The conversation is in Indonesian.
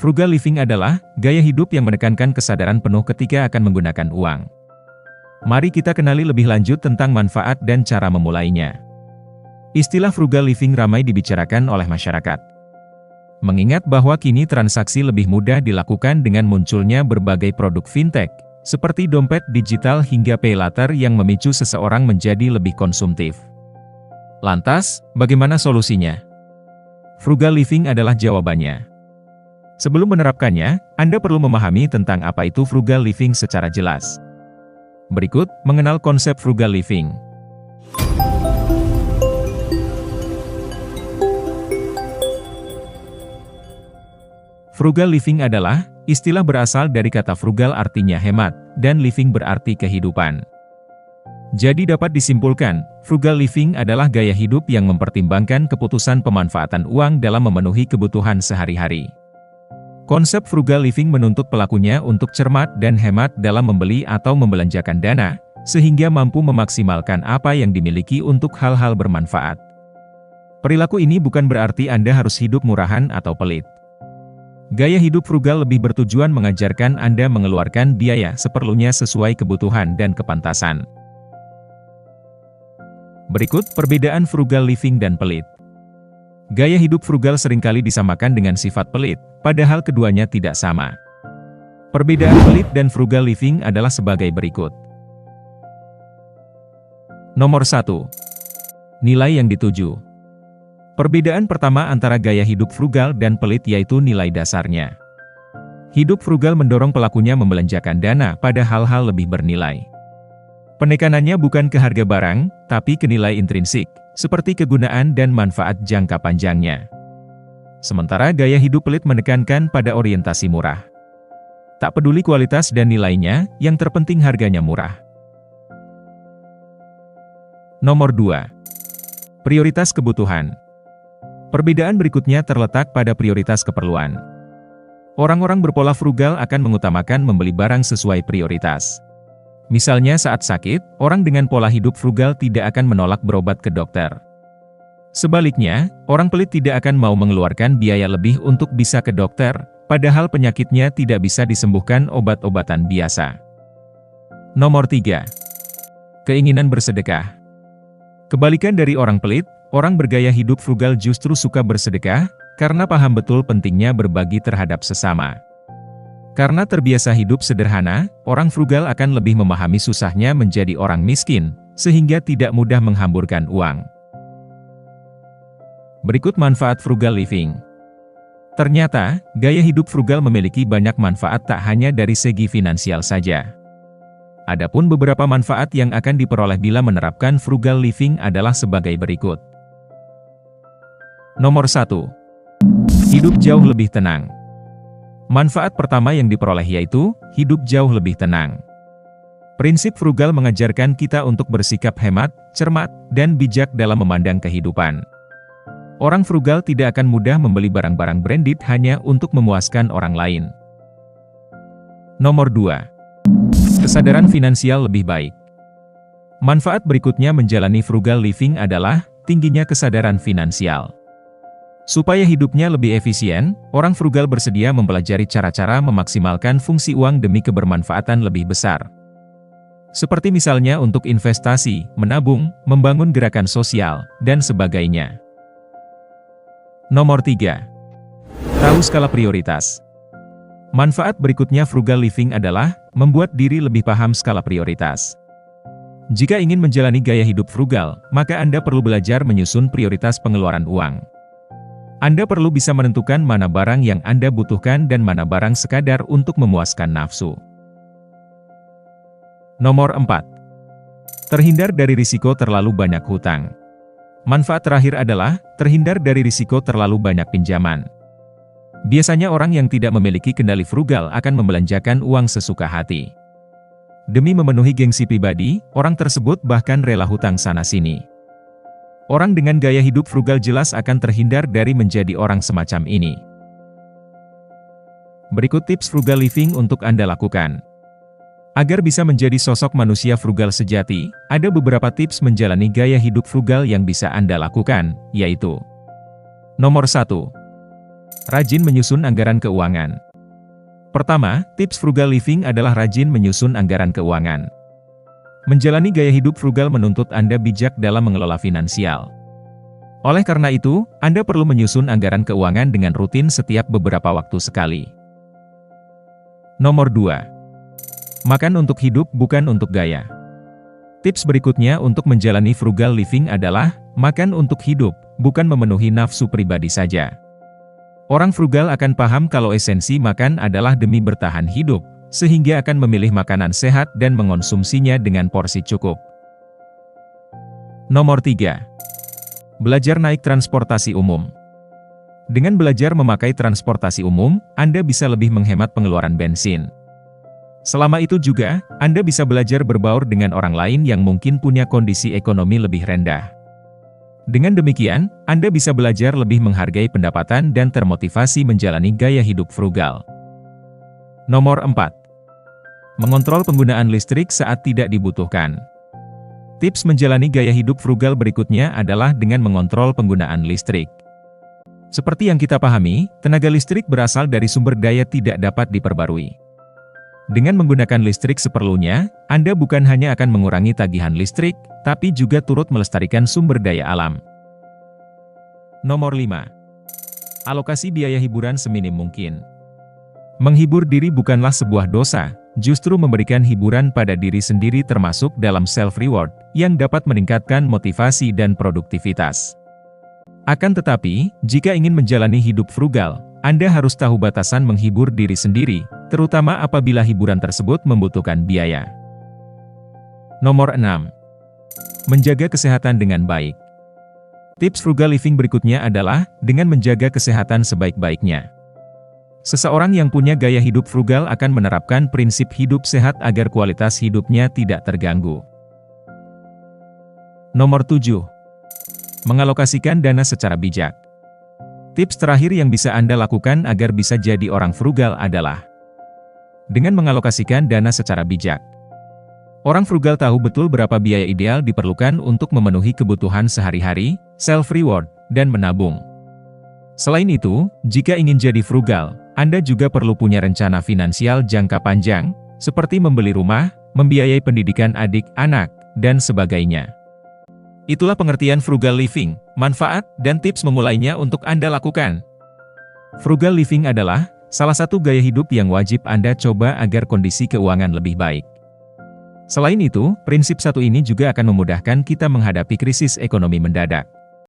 Frugal living adalah gaya hidup yang menekankan kesadaran penuh ketika akan menggunakan uang. Mari kita kenali lebih lanjut tentang manfaat dan cara memulainya. Istilah frugal living ramai dibicarakan oleh masyarakat. Mengingat bahwa kini transaksi lebih mudah dilakukan dengan munculnya berbagai produk fintech, seperti dompet digital hingga pay later yang memicu seseorang menjadi lebih konsumtif. Lantas, bagaimana solusinya? Frugal living adalah jawabannya. Sebelum menerapkannya, Anda perlu memahami tentang apa itu frugal living secara jelas. Berikut, mengenal konsep frugal living. Frugal living adalah istilah berasal dari kata frugal artinya hemat, dan living berarti kehidupan. Jadi dapat disimpulkan, frugal living adalah gaya hidup yang mempertimbangkan keputusan pemanfaatan uang dalam memenuhi kebutuhan sehari-hari. Konsep frugal living menuntut pelakunya untuk cermat dan hemat dalam membeli atau membelanjakan dana, sehingga mampu memaksimalkan apa yang dimiliki untuk hal-hal bermanfaat. Perilaku ini bukan berarti Anda harus hidup murahan atau pelit. Gaya hidup frugal lebih bertujuan mengajarkan Anda mengeluarkan biaya seperlunya sesuai kebutuhan dan kepantasan. Berikut perbedaan frugal living dan pelit. Gaya hidup frugal seringkali disamakan dengan sifat pelit, padahal keduanya tidak sama. Perbedaan pelit dan frugal living adalah sebagai berikut. Nomor 1. Nilai yang dituju. Perbedaan pertama antara gaya hidup frugal dan pelit yaitu nilai dasarnya. Hidup frugal mendorong pelakunya membelanjakan dana pada hal-hal lebih bernilai. Penekanannya bukan ke harga barang, tapi ke nilai intrinsik, seperti kegunaan dan manfaat jangka panjangnya. Sementara gaya hidup pelit menekankan pada orientasi murah. Tak peduli kualitas dan nilainya, yang terpenting harganya murah. Nomor 2. Prioritas kebutuhan. Perbedaan berikutnya terletak pada prioritas keperluan. Orang-orang berpola frugal akan mengutamakan membeli barang sesuai prioritas. Misalnya saat sakit, orang dengan pola hidup frugal tidak akan menolak berobat ke dokter. Sebaliknya, orang pelit tidak akan mau mengeluarkan biaya lebih untuk bisa ke dokter, padahal penyakitnya tidak bisa disembuhkan obat-obatan biasa. Nomor 3. Keinginan bersedekah. Kebalikan dari orang pelit, orang bergaya hidup frugal justru suka bersedekah, karena paham betul pentingnya berbagi terhadap sesama. Karena terbiasa hidup sederhana, orang frugal akan lebih memahami susahnya menjadi orang miskin, sehingga tidak mudah menghamburkan uang. Berikut manfaat frugal living. Ternyata, gaya hidup frugal memiliki banyak manfaat tak hanya dari segi finansial saja. Adapun beberapa manfaat yang akan diperoleh bila menerapkan frugal living adalah sebagai berikut. Nomor 1. Hidup jauh lebih tenang. Manfaat pertama yang diperoleh yaitu, hidup jauh lebih tenang. Prinsip frugal mengajarkan kita untuk bersikap hemat, cermat, dan bijak dalam memandang kehidupan. Orang frugal tidak akan mudah membeli barang-barang branded hanya untuk memuaskan orang lain. Nomor 2. Kesadaran finansial lebih baik. Manfaat berikutnya menjalani frugal living adalah, tingginya kesadaran finansial. Supaya hidupnya lebih efisien, orang frugal bersedia mempelajari cara-cara memaksimalkan fungsi uang demi kebermanfaatan lebih besar. Seperti misalnya untuk investasi, menabung, membangun gerakan sosial, dan sebagainya. Nomor 3. Tahu skala prioritas. Manfaat berikutnya frugal living adalah, membuat diri lebih paham skala prioritas. Jika ingin menjalani gaya hidup frugal, maka Anda perlu belajar menyusun prioritas pengeluaran uang. Anda perlu bisa menentukan mana barang yang Anda butuhkan dan mana barang sekadar untuk memuaskan nafsu. Nomor 4. Terhindar dari risiko terlalu banyak hutang. Manfaat terakhir adalah, terhindar dari risiko terlalu banyak pinjaman. Biasanya orang yang tidak memiliki kendali frugal akan membelanjakan uang sesuka hati. Demi memenuhi gengsi pribadi, orang tersebut bahkan rela hutang sana-sini. Orang dengan gaya hidup frugal jelas akan terhindar dari menjadi orang semacam ini. Berikut tips frugal living untuk Anda lakukan. Agar bisa menjadi sosok manusia frugal sejati, ada beberapa tips menjalani gaya hidup frugal yang bisa Anda lakukan, yaitu: Nomor 1. Rajin menyusun anggaran keuangan. Pertama, tips frugal living adalah rajin menyusun anggaran keuangan. Menjalani gaya hidup frugal menuntut Anda bijak dalam mengelola finansial. Oleh karena itu, Anda perlu menyusun anggaran keuangan dengan rutin setiap beberapa waktu sekali. Nomor 2. Makan untuk hidup bukan untuk gaya. Tips berikutnya untuk menjalani frugal living adalah, makan untuk hidup, bukan memenuhi nafsu pribadi saja. Orang frugal akan paham kalau esensi makan adalah demi bertahan hidup, sehingga akan memilih makanan sehat dan mengonsumsinya dengan porsi cukup. Nomor 3. Belajar naik transportasi umum. Dengan belajar memakai transportasi umum, Anda bisa lebih menghemat pengeluaran bensin. Selama itu juga, Anda bisa belajar berbaur dengan orang lain yang mungkin punya kondisi ekonomi lebih rendah. Dengan demikian, Anda bisa belajar lebih menghargai pendapatan dan termotivasi menjalani gaya hidup frugal. Nomor 4. Mengontrol penggunaan listrik saat tidak dibutuhkan. Tips menjalani gaya hidup frugal berikutnya adalah dengan mengontrol penggunaan listrik. Seperti yang kita pahami, tenaga listrik berasal dari sumber daya tidak dapat diperbarui. Dengan menggunakan listrik seperlunya, Anda bukan hanya akan mengurangi tagihan listrik, tapi juga turut melestarikan sumber daya alam. Nomor 5. Alokasi biaya hiburan seminim mungkin. Menghibur diri bukanlah sebuah dosa, justru memberikan hiburan pada diri sendiri termasuk dalam self-reward, yang dapat meningkatkan motivasi dan produktivitas. Akan tetapi, jika ingin menjalani hidup frugal, Anda harus tahu batasan menghibur diri sendiri, terutama apabila hiburan tersebut membutuhkan biaya. Nomor 6. Menjaga kesehatan dengan baik. Tips frugal living berikutnya adalah, dengan menjaga kesehatan sebaik-baiknya. Seseorang yang punya gaya hidup frugal akan menerapkan prinsip hidup sehat agar kualitas hidupnya tidak terganggu. Nomor 7. Mengalokasikan dana secara bijak. Tips terakhir yang bisa Anda lakukan agar bisa jadi orang frugal adalah dengan mengalokasikan dana secara bijak. Orang frugal tahu betul berapa biaya ideal diperlukan untuk memenuhi kebutuhan sehari-hari, self-reward, dan menabung. Selain itu, jika ingin jadi frugal, Anda juga perlu punya rencana finansial jangka panjang, seperti membeli rumah, membiayai pendidikan adik-anak, dan sebagainya. Itulah pengertian frugal living, manfaat, dan tips memulainya untuk Anda lakukan. Frugal living adalah salah satu gaya hidup yang wajib Anda coba agar kondisi keuangan lebih baik. Selain itu, prinsip satu ini juga akan memudahkan kita menghadapi krisis ekonomi mendadak.